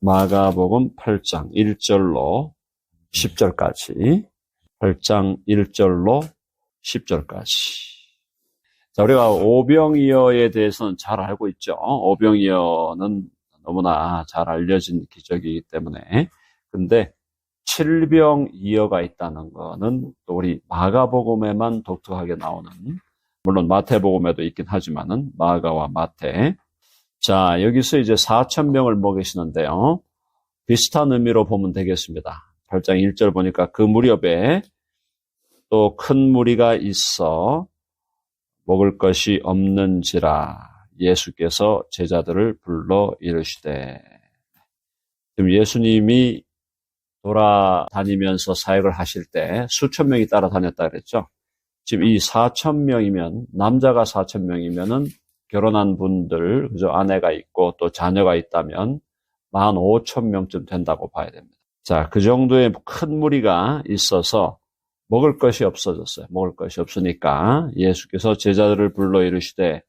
마가복음 8장 1절로 10절까지 8장 1절로 10절까지. 자, 우리가 오병이어에 대해서는 잘 알고 있죠. 오병이어는 너무나 잘 알려진 기적이기 때문에. 근데 칠병이어가 있다는 거는 또 우리 마가복음에만 독특하게 나오는, 물론 마태복음에도 있긴 하지만은 마가와 마태. 자, 여기서 이제 4,000명을 먹이시는데요. 비슷한 의미로 보면 되겠습니다. 8장 1절 보니까 그 무렵에 또 큰 무리가 있어 먹을 것이 없는지라 예수께서 제자들을 불러 이르시되. 지금 예수님이 돌아다니면서 사역을 하실 때 수천 명이 따라다녔다 그랬죠. 지금 이 4,000명이면, 남자가 4,000명이면은 결혼한 분들, 그죠? 아내가 있고 또 자녀가 있다면 15,000명쯤 된다고 봐야 됩니다. 자, 그 정도의 큰 무리가 있어서 먹을 것이 없어졌어요. 먹을 것이 없으니까 예수께서 제자들을 불러 이르시되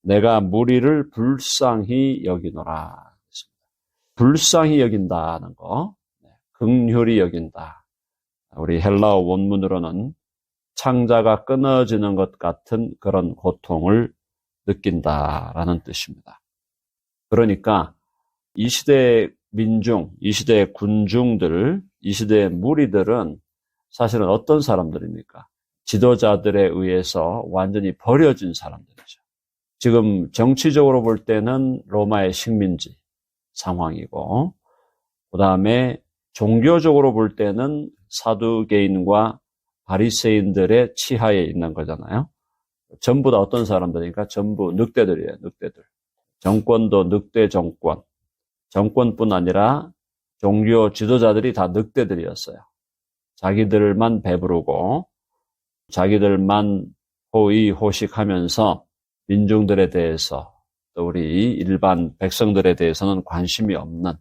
내가 무리를 불쌍히 여기노라. 불쌍히 여긴다는 거, 긍휼히 여긴다. 우리 헬라어 원문으로는 창자가 끊어지는 것 같은 그런 고통을 느낀다라는 뜻입니다. 그러니까 이 시대의 민중, 이 시대의 군중들, 이 시대의 무리들은 사실은 어떤 사람들입니까? 지도자들에 의해서 완전히 버려진 사람들이죠. 지금 정치적으로 볼 때는 로마의 식민지 상황이고, 그 다음에 종교적으로 볼 때는 사두개인과 바리새인들의 치하에 있는 거잖아요. 전부 다 어떤 사람들이니까 전부 늑대들이에요, 늑대들. 정권도 늑대 정권. 정권뿐 아니라 종교 지도자들이 다 늑대들이었어요. 자기들만 배부르고 자기들만 호의호식하면서 민중들에 대해서, 또 우리 일반 백성들에 대해서는 관심이 없는,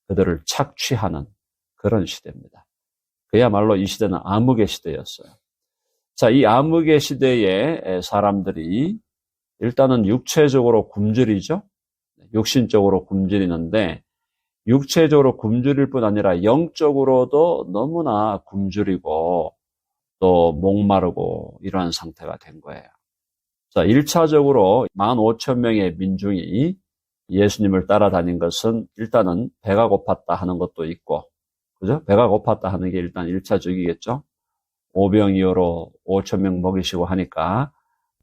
그들을 착취하는 그런 시대입니다. 그야말로 이 시대는 암흑의 시대였어요. 자, 이 암흑의 시대의 사람들이 일단은 육체적으로 굶주리죠. 육신적으로 굶주리는데, 육체적으로 굶주릴 뿐 아니라 영적으로도 너무나 굶주리고 또 목마르고 이러한 상태가 된 거예요. 자, 1차적으로 15,000명의 민중이 예수님을 따라다닌 것은 일단은 배가 고팠다 하는 것도 있고, 그죠? 배가 고팠다 하는 게 일단 1차적이겠죠? 오병이어로 5,000명 먹이시고 하니까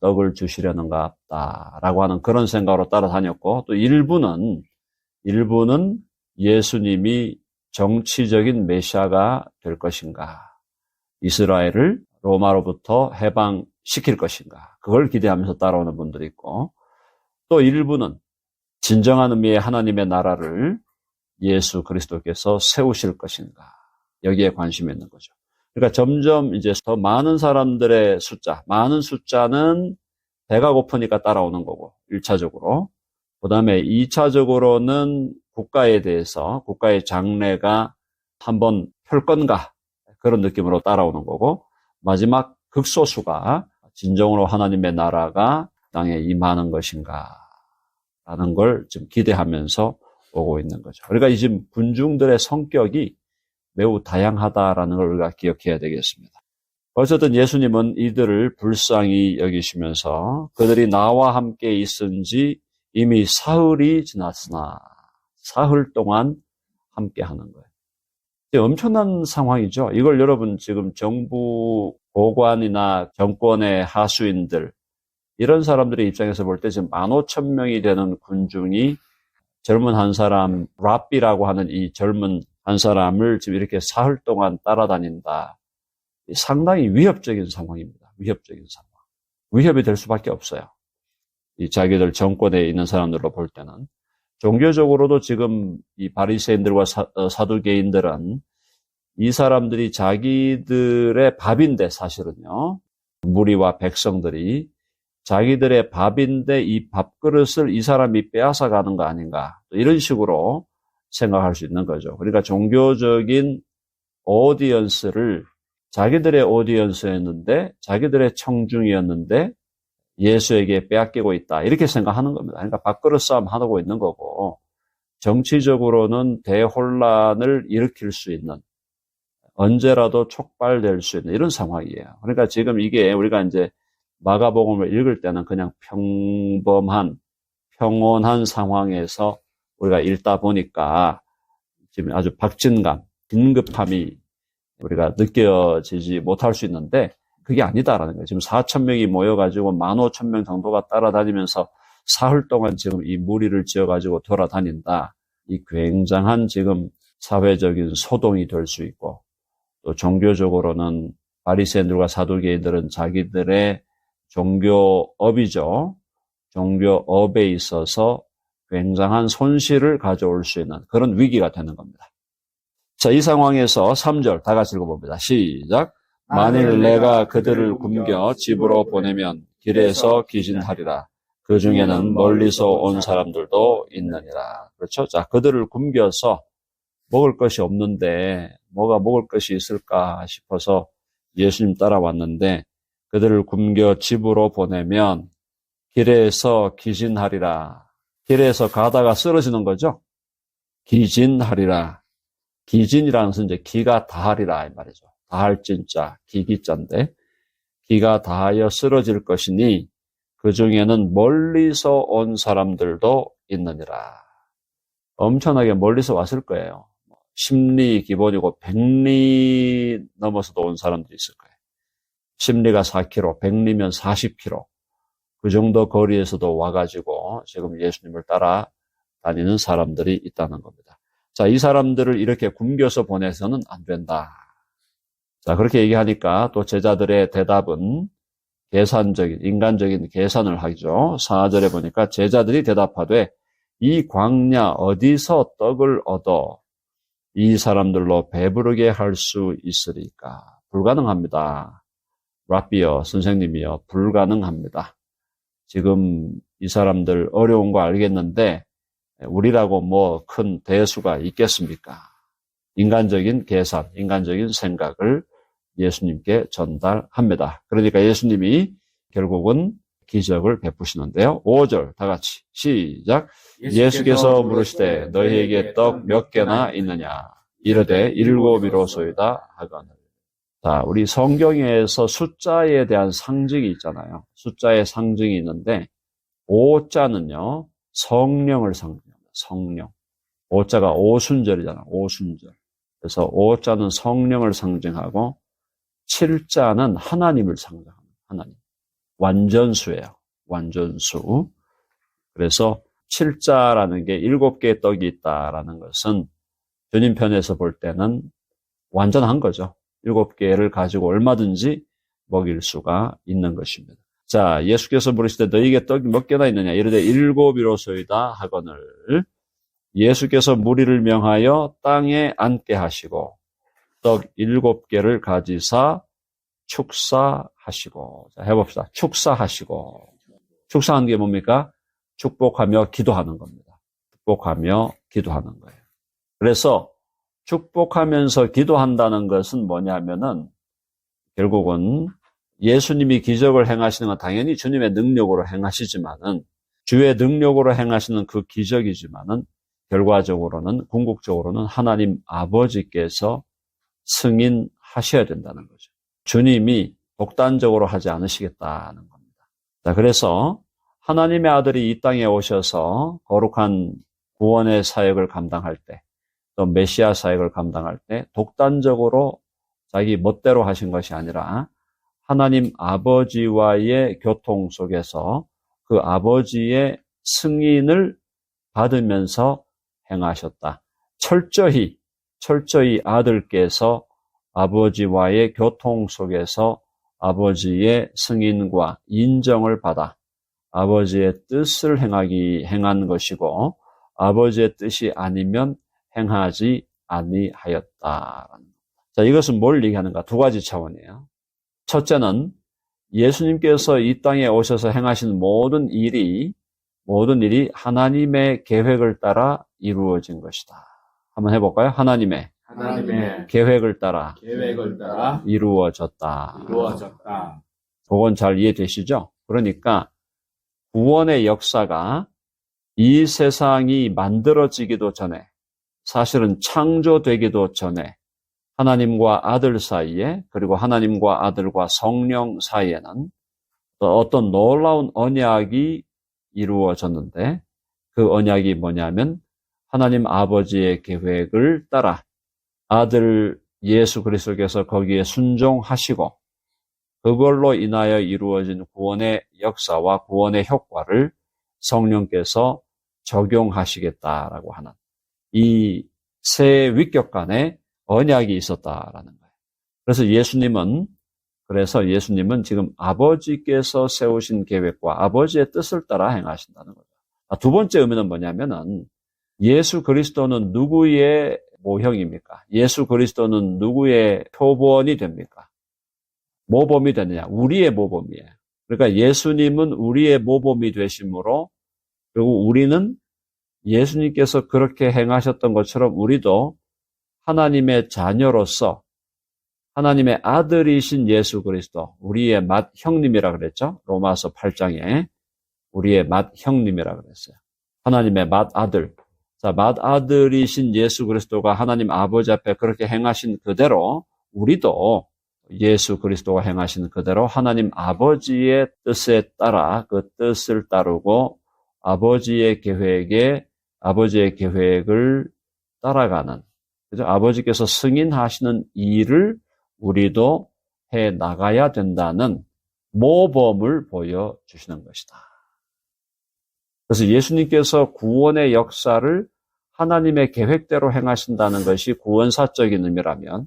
떡을 주시려는가 보다라고 하는 그런 생각으로 따라다녔고, 또 일부는 예수님이 정치적인 메시아가 될 것인가, 이스라엘을 로마로부터 해방시킬 것인가, 그걸 기대하면서 따라오는 분들이 있고, 또 일부는 진정한 의미의 하나님의 나라를 예수 그리스도께서 세우실 것인가, 여기에 관심이 있는 거죠. 그러니까 점점 이제 더 많은 사람들의 많은 숫자는 배가 고프니까 따라오는 거고, 1차적으로. 그 다음에 2차적으로는 국가에 대해서, 국가의 장래가 한번 펼 건가, 그런 느낌으로 따라오는 거고, 마지막 극소수가 진정으로 하나님의 나라가 땅에 임하는 것인가 라는 걸 지금 기대하면서 오고 있는 거죠. 그러니까 이 지금 군중들의 성격이 매우 다양하다라는 걸 우리가 기억해야 되겠습니다. 어쨌든 예수님은 이들을 불쌍히 여기시면서 그들이 나와 함께 있은 지 이미 사흘이 지났으나, 사흘 동안 함께 하는 거예요. 엄청난 상황이죠. 이걸 여러분 지금 정부 고관이나 정권의 하수인들, 이런 사람들의 입장에서 볼 때 지금 15,000명이 되는 군중이 젊은 한 사람, 랍비라고 하는 이 젊은 한 사람을 지금 이렇게 사흘 동안 따라다닌다. 상당히 위협적인 상황입니다. 위협적인 상황. 위협이 될 수밖에 없어요. 이 자기들 정권에 있는 사람들로 볼 때는. 종교적으로도 지금 이 바리새인들과 사두개인들은 이 사람들이 자기들의 밥인데, 사실은요, 무리와 백성들이 자기들의 밥인데 이 밥그릇을 이 사람이 빼앗아 가는 거 아닌가, 이런 식으로 생각할 수 있는 거죠. 그러니까 종교적인 오디언스를 자기들의 오디언스였는데, 자기들의 청중이었는데 예수에게 빼앗기고 있다, 이렇게 생각하는 겁니다. 그러니까 밥그릇 싸움 하고 있는 거고, 정치적으로는 대혼란을 일으킬 수 있는, 언제라도 촉발될 수 있는 이런 상황이에요. 그러니까 지금 이게 우리가 이제 마가복음을 읽을 때는 그냥 평범한, 평온한 상황에서 우리가 읽다 보니까 지금 아주 박진감, 긴급함이 우리가 느껴지지 못할 수 있는데 그게 아니다라는 거예요. 지금 4,000명이 모여가지고 15,000명 정도가 따라다니면서 사흘 동안 지금 이 무리를 지어가지고 돌아다닌다. 이 굉장한 지금 사회적인 소동이 될 수 있고, 또 종교적으로는 바리새인들과 사두개인들은 자기들의 종교업이죠. 종교업에 있어서 굉장한 손실을 가져올 수 있는 그런 위기가 되는 겁니다. 자, 이 상황에서 3절 다 같이 읽어봅니다. 시작. 만일 내가 그들을 굶겨 집으로 보내면 길에서 기진하리라. 그 중에는 멀리서 온 사람들도 있느니라. 그렇죠? 자, 그들을 굶겨서 먹을 것이 없는데 뭐가 먹을 것이 있을까 싶어서 예수님 따라왔는데 그들을 굶겨 집으로 보내면 길에서 기진하리라. 길에서 가다가 쓰러지는 거죠. 기진하리라. 기진이라는 것은 이제 기가 다하리라 이 말이죠. 다할 진짜, 기기자인데 기가 다하여 쓰러질 것이니 그 중에는 멀리서 온 사람들도 있느니라. 엄청나게 멀리서 왔을 거예요. 10리 기본이고 100리 넘어서도 온 사람들이 있을 거예요. 10리가 4km, 100리면 40km. 그 정도 거리에서도 와가지고 지금 예수님을 따라 다니는 사람들이 있다는 겁니다. 자, 이 사람들을 이렇게 굶겨서 보내서는 안 된다. 자, 그렇게 얘기하니까 또 제자들의 대답은 계산적인, 인간적인 계산을 하죠. 4절에 보니까 제자들이 대답하되 이 광야 어디서 떡을 얻어 이 사람들로 배부르게 할 수 있으리까? 불가능합니다. 라비어 선생님이요. 불가능합니다. 지금 이 사람들 어려운 거 알겠는데 우리라고 뭐 큰 대수가 있겠습니까? 인간적인 계산, 인간적인 생각을 예수님께 전달합니다. 그러니까 예수님이 결국은 기적을 베푸시는데요. 5절 다 같이 시작. 예수께서 물으시되 너희에게 떡 몇 개나 있느냐? 이르되 7이로소이다 하거늘. 자, 우리 성경에서 숫자에 대한 상징이 있잖아요. 숫자의 상징이 있는데 5자는요. 성령을 상징합니다. 성령. 5자가 오순절이잖아요. 오순절. 그래서 5자는 성령을 상징하고 7자는 하나님을 상징합니다. 하나님. 완전수예요. 완전수. 그래서 7자라는 게 7개의 떡이 있다라는 것은 주님 편에서 볼 때는 완전한 거죠. 7개를 가지고 얼마든지 먹일 수가 있는 것입니다. 자, 예수께서 물으시되 너희에게 떡이 몇 개나 있느냐? 이르되 7이로소이다 하거늘. 예수께서 무리를 명하여 땅에 앉게 하시고 떡 7개를 가지사 축사하시고. 자, 해봅시다. 축사하시고. 축사하는 게 뭡니까? 축복하며 기도하는 겁니다. 축복하며 기도하는 거예요. 그래서 축복하면서 기도한다는 것은 뭐냐면은 결국은 예수님이 기적을 행하시는 건 당연히 주님의 능력으로 행하시지만은 주의 능력으로 행하시는 그 기적이지만은 결과적으로는 궁극적으로는 하나님 아버지께서 승인하셔야 된다는 거죠. 주님이 독단적으로 하지 않으시겠다는 겁니다. 자, 그래서 하나님의 아들이 이 땅에 오셔서 거룩한 구원의 사역을 감당할 때, 또 메시아 사역을 감당할 때 독단적으로 자기 멋대로 하신 것이 아니라 하나님 아버지와의 교통 속에서 그 아버지의 승인을 받으면서 행하셨다. 철저히 아들께서 아버지와의 교통 속에서 아버지의 승인과 인정을 받아 아버지의 뜻을 행한 것이고 아버지의 뜻이 아니면 행하지 아니하였다. 자, 이것은 뭘 얘기하는가? 두 가지 차원이에요. 첫째는 예수님께서 이 땅에 오셔서 행하신 모든 일이 하나님의 계획을 따라 이루어진 것이다. 한번 해볼까요? 하나님의 계획을 따라 이루어졌다. 그건 잘 이해되시죠? 그러니까 구원의 역사가 이 세상이 만들어지기도 전에, 사실은 창조되기도 전에 하나님과 아들 사이에, 그리고 하나님과 아들과 성령 사이에는 어떤 놀라운 언약이 이루어졌는데, 그 언약이 뭐냐면 하나님 아버지의 계획을 따라 아들 예수 그리스도께서 거기에 순종하시고, 그걸로 인하여 이루어진 구원의 역사와 구원의 효과를 성령께서 적용하시겠다라고 하는 이 세 위격 간에 언약이 있었다라는 거예요. 그래서 예수님은 지금 아버지께서 세우신 계획과 아버지의 뜻을 따라 행하신다는 거죠. 두 번째 의미는 뭐냐면은, 예수 그리스도는 누구의 모형입니까? 예수 그리스도는 누구의 표본이 됩니까? 모범이 되느냐? 우리의 모범이에요. 그러니까 예수님은 우리의 모범이 되심으로, 그리고 우리는 예수님께서 그렇게 행하셨던 것처럼 우리도 하나님의 자녀로서 하나님의 아들이신 예수 그리스도, 우리의 맏형님이라 그랬죠? 로마서 8장에 우리의 맏형님이라 그랬어요. 하나님의 맏아들. 자, 맏아들이신 예수 그리스도가 하나님 아버지 앞에 그렇게 행하신 그대로 우리도 예수 그리스도가 행하신 그대로 하나님 아버지의 뜻에 따라 그 뜻을 따르고 아버지의 계획을 따라가는, 그죠? 아버지께서 승인하시는 일을 우리도 해 나가야 된다는 모범을 보여주시는 것이다. 그래서 예수님께서 구원의 역사를 하나님의 계획대로 행하신다는 것이 구원사적인 의미라면,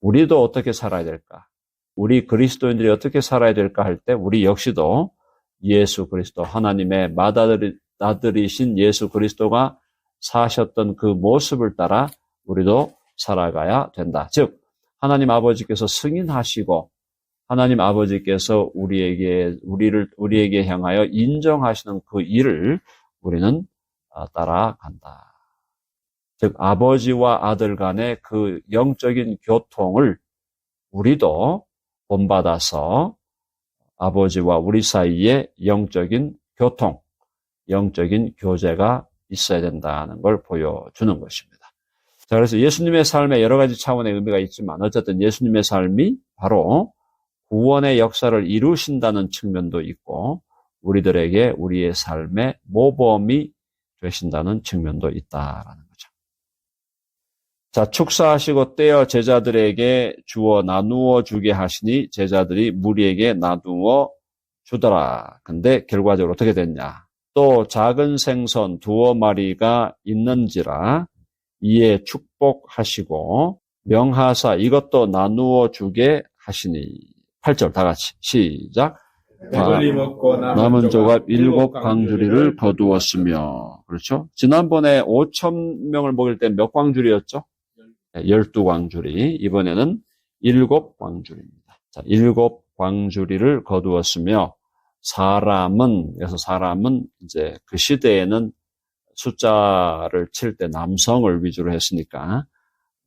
우리도 어떻게 살아야 될까? 우리 그리스도인들이 어떻게 살아야 될까 할 때 우리 역시도 예수 그리스도, 하나님의 맏아들이신 예수 그리스도가 사셨던 그 모습을 따라 우리도 살아가야 된다. 즉, 하나님 아버지께서 승인하시고 하나님 아버지께서 우리에게 향하여 인정하시는 그 일을 우리는 따라간다. 즉, 아버지와 아들 간의 그 영적인 교통을 우리도 본받아서 아버지와 우리 사이에 영적인 교통, 영적인 교제가 있어야 된다는 걸 보여주는 것입니다. 자, 그래서 예수님의 삶에 여러 가지 차원의 의미가 있지만 어쨌든 예수님의 삶이 바로 구원의 역사를 이루신다는 측면도 있고 우리들에게 우리의 삶의 모범이 되신다는 측면도 있다라는 거죠. 자, 축사하시고 떼어 제자들에게 주어 나누어 주게 하시니 제자들이 무리에게 나누어 주더라. 근데 결과적으로 어떻게 됐냐? 또 작은 생선 2마리가 있는지라 이에 축복하시고 명하사 이것도 나누어 주게 하시니. 8절 다 같이 시작. 남은 조각 7광주리를 거두었으며. 그렇죠? 지난번에 5,000명을 먹일 때 몇 광주리였죠? 12광주리. 이번에는 7광주리입니다. 자, 7광주리를 거두었으며 그래서 사람은 이제 그 시대에는 숫자를 칠 때 남성을 위주로 했으니까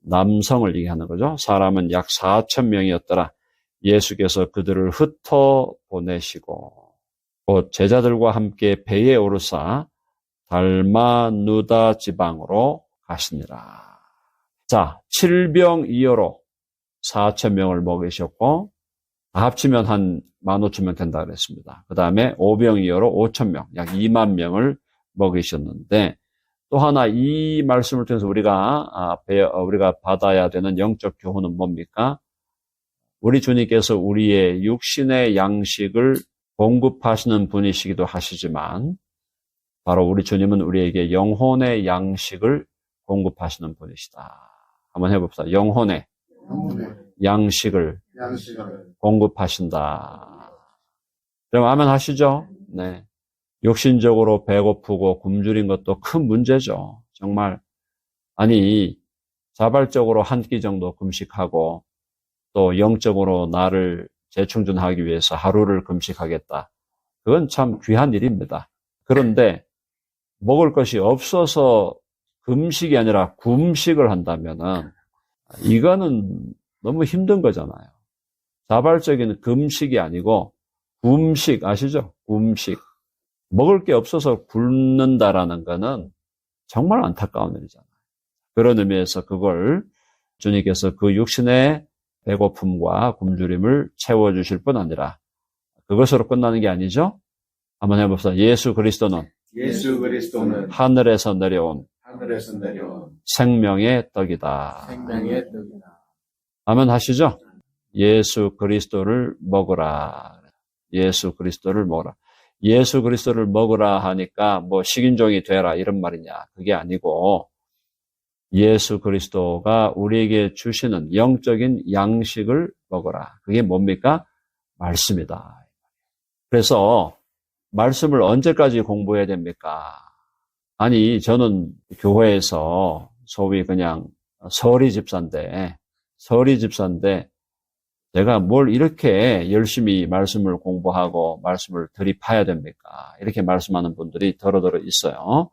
남성을 얘기하는 거죠. 사람은 약 4,000명이었더라. 예수께서 그들을 흩어 보내시고 곧 제자들과 함께 배에 오르사 달마누다 지방으로 가시니라. 자, 7병이어로 4,000명을 먹이셨고 다 합치면 한 15,000명 된다 그랬습니다. 그 다음에 5병이어로 5,000명, 약 2만 명을 먹이셨는데 또 하나 이 말씀을 통해서 우리가 받아야 되는 영적 교훈은 뭡니까? 우리 주님께서 우리의 육신의 양식을 공급하시는 분이시기도 하시지만 바로 우리 주님은 우리에게 영혼의 양식을 공급하시는 분이시다. 한번 해봅시다. 영혼의 양식을 공급하신다. 그럼 아멘 하시죠? 네. 육신적으로 배고프고 굶주린 것도 큰 문제죠. 정말. 아니, 자발적으로 한 끼 정도 금식하고 또 영적으로 나를 재충전하기 위해서 하루를 금식하겠다. 그건 참 귀한 일입니다. 그런데 먹을 것이 없어서 금식이 아니라 굶식을 한다면은 이거는 너무 힘든 거잖아요. 자발적인 금식이 아니고 굶식 아시죠? 굶식. 먹을 게 없어서 굶는다라는 거는 정말 안타까운 일이잖아요. 그런 의미에서 그걸 주님께서 그 육신의 배고픔과 굶주림을 채워주실 뿐 아니라 그것으로 끝나는 게 아니죠. 한번 해봅시다. 예수 그리스도는 하늘에서 내려온 생명의 떡이다. 아멘 하시죠? 예수 그리스도를 먹으라. 예수 그리스도를 먹으라. 예수 그리스도를 먹으라 하니까 뭐 식인종이 되라 이런 말이냐. 그게 아니고 예수 그리스도가 우리에게 주시는 영적인 양식을 먹으라. 그게 뭡니까? 말씀이다. 그래서 말씀을 언제까지 공부해야 됩니까? 아니, 저는 교회에서 소위 그냥 서리 집사인데 제가 뭘 이렇게 열심히 말씀을 공부하고 말씀을 들이파야 됩니까? 이렇게 말씀하는 분들이 더러더러 있어요.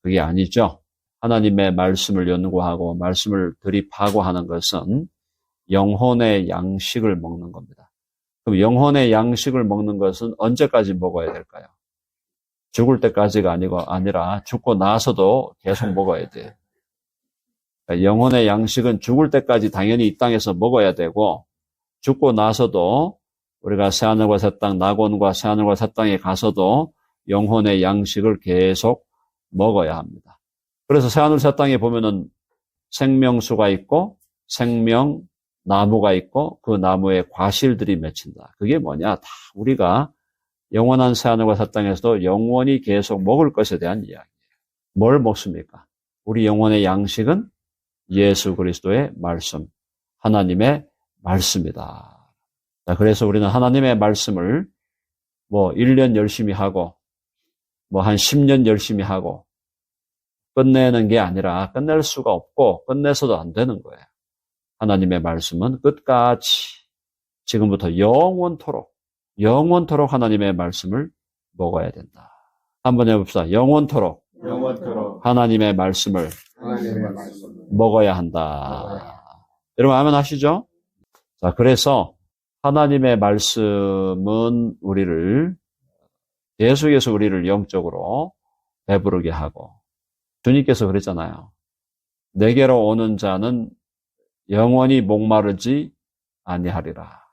그게 아니죠. 하나님의 말씀을 연구하고 말씀을 들이파고 하는 것은 영혼의 양식을 먹는 겁니다. 그럼 영혼의 양식을 먹는 것은 언제까지 먹어야 될까요? 죽을 때까지가 아니라 죽고 나서도 계속 먹어야 돼요. 그러니까 영혼의 양식은 죽을 때까지 당연히 이 땅에서 먹어야 되고 죽고 나서도 우리가 새하늘과 새 땅, 낙원과 새하늘과 새 땅에 가서도 영혼의 양식을 계속 먹어야 합니다. 그래서 새하늘 새 땅에 보면은 생명수가 있고 생명나무가 있고 그 나무에 과실들이 맺힌다. 그게 뭐냐? 다 우리가 영원한 새하늘과 새 땅에서도 영원히 계속 먹을 것에 대한 이야기예요. 뭘 먹습니까? 우리 영혼의 양식은 예수 그리스도의 말씀, 하나님의 말씀이다. 자, 그래서 우리는 하나님의 말씀을 1년 열심히 하고 한 10년 열심히 하고 끝내는 게 아니라 끝낼 수가 없고 끝내서도 안 되는 거예요. 하나님의 말씀은 끝까지 지금부터 영원토록 하나님의 말씀을 먹어야 된다. 한번 해봅시다. 영원토록 하나님의 말씀을 먹어야 한다. 여러분 아멘 하시죠? 자, 그래서 하나님의 말씀은 계속해서 우리를 영적으로 배부르게 하고 주님께서 그랬잖아요. 내게로 오는 자는 영원히 목마르지 아니하리라.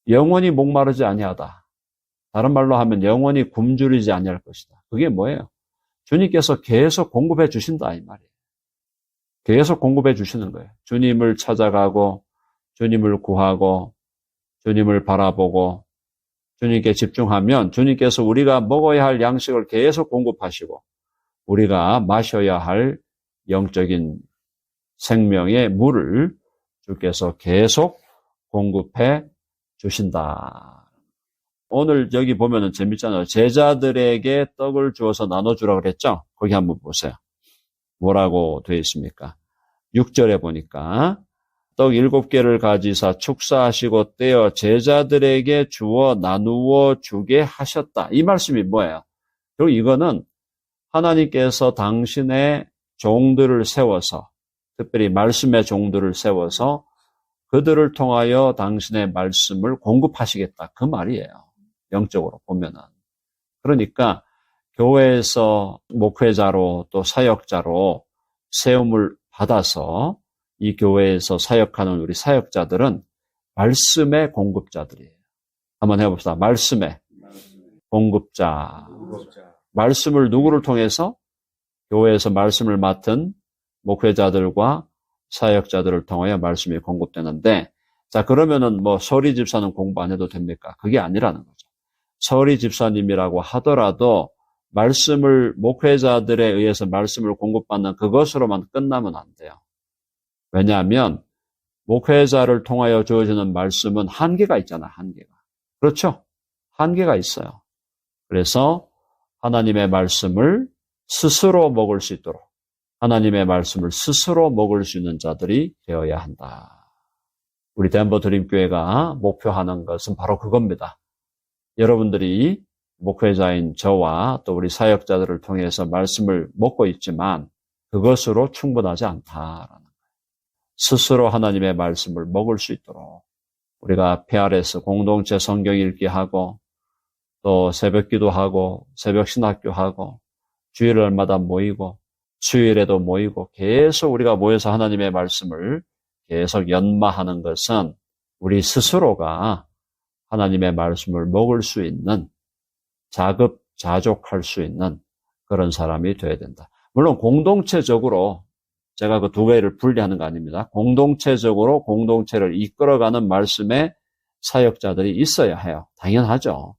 영원히 목마르지 아니하다. 다른 말로 하면 영원히 굶주리지 아니할 것이다. 그게 뭐예요? 주님께서 계속 공급해 주신다 이 말이에요. 계속 공급해 주시는 거예요. 주님을 찾아가고 주님을 구하고 주님을 바라보고 주님께 집중하면 주님께서 우리가 먹어야 할 양식을 계속 공급하시고 우리가 마셔야 할 영적인 생명의 물을 주께서 계속 공급해 주신다. 오늘 여기 보면은 재밌잖아요. 제자들에게 떡을 주어서 나눠주라 그랬죠? 거기 한번 보세요. 뭐라고 되어 있습니까? 6절에 보니까 떡 7개를 가지사 축사하시고 떼어 제자들에게 주어 나누어 주게 하셨다. 이 말씀이 뭐예요? 그리고 이거는 하나님께서 당신의 종들을 세워서 특별히 말씀의 종들을 세워서 그들을 통하여 당신의 말씀을 공급하시겠다. 그 말이에요. 영적으로 보면은. 그러니까 교회에서 목회자로 또 사역자로 세움을 받아서 이 교회에서 사역하는 우리 사역자들은 말씀의 공급자들이에요. 한번 해봅시다. 말씀의 공급자. 말씀을 누구를 통해서? 교회에서 말씀을 맡은 목회자들과 사역자들을 통하여 말씀이 공급되는데, 자, 그러면은 서리 집사는 공부 안 해도 됩니까? 그게 아니라는 거죠. 서리 집사님이라고 하더라도 말씀을 목회자들에 의해서 말씀을 공급받는 그것으로만 끝나면 안 돼요. 왜냐하면 목회자를 통하여 주어지는 말씀은 한계가 있잖아요. 한계가. 그렇죠? 한계가 있어요. 그래서 하나님의 말씀을 스스로 먹을 수 있도록 하나님의 말씀을 스스로 먹을 수 있는 자들이 되어야 한다. 우리 덴버 드림교회가 목표하는 것은 바로 그겁니다. 여러분들이 목회자인 저와 또 우리 사역자들을 통해서 말씀을 먹고 있지만 그것으로 충분하지 않다라는 거예요. 스스로 하나님의 말씀을 먹을 수 있도록 우리가 PRS 공동체 성경 읽기 하고 또 새벽 기도하고 새벽 신학교하고 주일날마다 모이고 수요일에도 모이고 계속 우리가 모여서 하나님의 말씀을 계속 연마하는 것은 우리 스스로가 하나님의 말씀을 먹을 수 있는 자급자족할 수 있는 그런 사람이 되어야 된다. 물론 공동체적으로 제가 그 두 개를 분리하는 거 아닙니다. 공동체적으로 공동체를 이끌어가는 말씀의 사역자들이 있어야 해요. 당연하죠.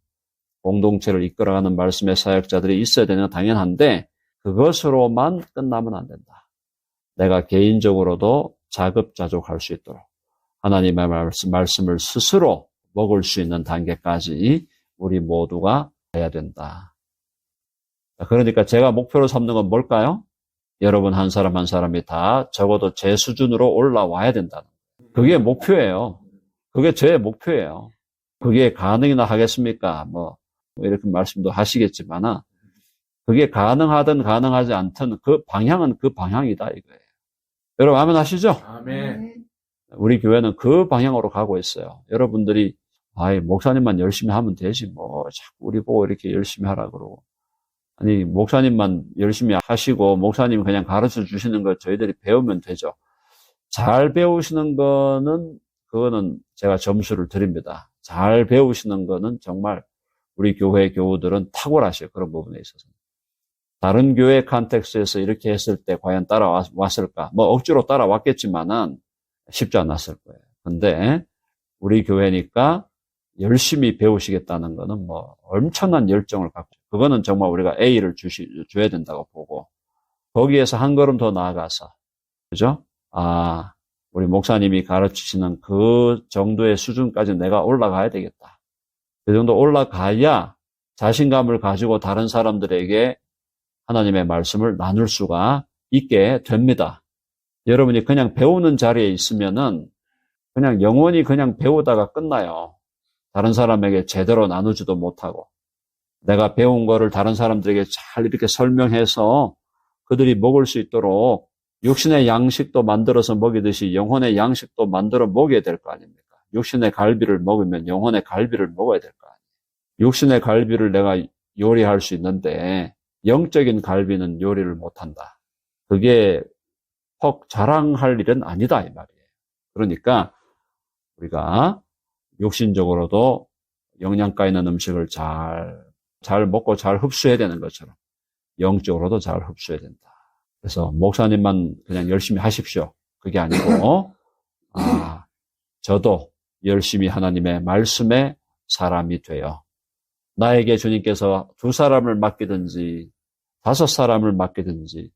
공동체를 이끌어가는 말씀의 사역자들이 있어야 되는 건 당연한데 그것으로만 끝나면 안 된다. 내가 개인적으로도 자급자족할 수 있도록 하나님의 말씀을 스스로 먹을 수 있는 단계까지 우리 모두가 해야 된다. 그러니까 제가 목표로 삼는 건 뭘까요? 여러분 한 사람 한 사람이 다 적어도 제 수준으로 올라와야 된다는 거예요. 그게 목표예요. 그게 제 목표예요. 그게 가능이나 하겠습니까? 뭐 이렇게 말씀도 하시겠지만 그게 가능하든 가능하지 않든 그 방향은 그 방향이다 이거예요. 여러분 아멘 하시죠? 아멘. 우리 교회는 그 방향으로 가고 있어요. 여러분들이 목사님만 열심히 하면 되지 뭐 자꾸 우리 보고 이렇게 열심히 하라 그러고 아니 목사님만 열심히 하시고 목사님 그냥 가르쳐 주시는 거 저희들이 배우면 되죠. 잘 배우시는 거는 그거는 제가 점수를 드립니다. 잘 배우시는 거는 정말 우리 교회 교우들은 탁월하셔요. 그런 부분에 있어서. 다른 교회 컨텍스트에서 이렇게 했을 때 과연 따라왔을까? 뭐 억지로 따라왔겠지만은 쉽지 않았을 거예요. 근데 우리 교회니까 열심히 배우시겠다는 거는 뭐 엄청난 열정을 갖고 그거는 정말 우리가 A를 줘야 된다고 보고 거기에서 한 걸음 더 나아가서 그죠? 우리 목사님이 가르치시는 그 정도의 수준까지 내가 올라가야 되겠다. 그 정도 올라가야 자신감을 가지고 다른 사람들에게 하나님의 말씀을 나눌 수가 있게 됩니다. 여러분이 그냥 배우는 자리에 있으면은 그냥 영원히 그냥 배우다가 끝나요. 다른 사람에게 제대로 나누지도 못하고 내가 배운 거를 다른 사람들에게 잘 이렇게 설명해서 그들이 먹을 수 있도록 육신의 양식도 만들어서 먹이듯이 영혼의 양식도 만들어 먹여야 될 거 아닙니까? 육신의 갈비를 먹으면 영혼의 갈비를 먹어야 될 거 아니에요. 육신의 갈비를 내가 요리할 수 있는데 영적인 갈비는 요리를 못한다. 그게 퍽 자랑할 일은 아니다 이 말이에요. 그러니까 우리가 육신적으로도 영양가 있는 음식을 잘 먹고 잘 흡수해야 되는 것처럼 영적으로도 잘 흡수해야 된다. 그래서 목사님만 그냥 열심히 하십시오. 그게 아니고 저도 열심히 하나님의 말씀의 사람이 되어 나에게 주님께서 2사람을 맡기든지 5사람을 맡기든지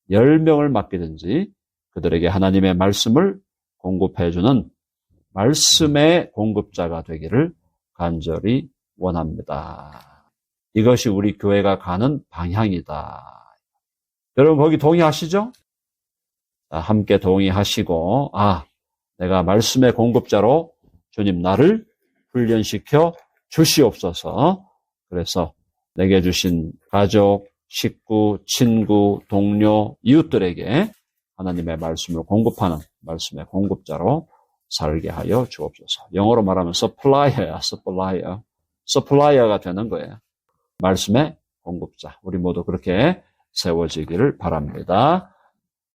10명을 맡기든지 그들에게 하나님의 말씀을 공급해주는 말씀의 공급자가 되기를 간절히 원합니다. 이것이 우리 교회가 가는 방향이다. 여러분 거기 동의하시죠? 함께 동의하시고 내가 말씀의 공급자로 주님 나를 훈련시켜 주시옵소서. 그래서 내게 주신 가족, 식구, 친구, 동료, 이웃들에게 하나님의 말씀을 공급하는 말씀의 공급자로 살게 하여 주옵소서. 영어로 말하면 supplier야, supplier. supplier가 되는 거예요. 말씀의 공급자. 우리 모두 그렇게 세워지기를 바랍니다.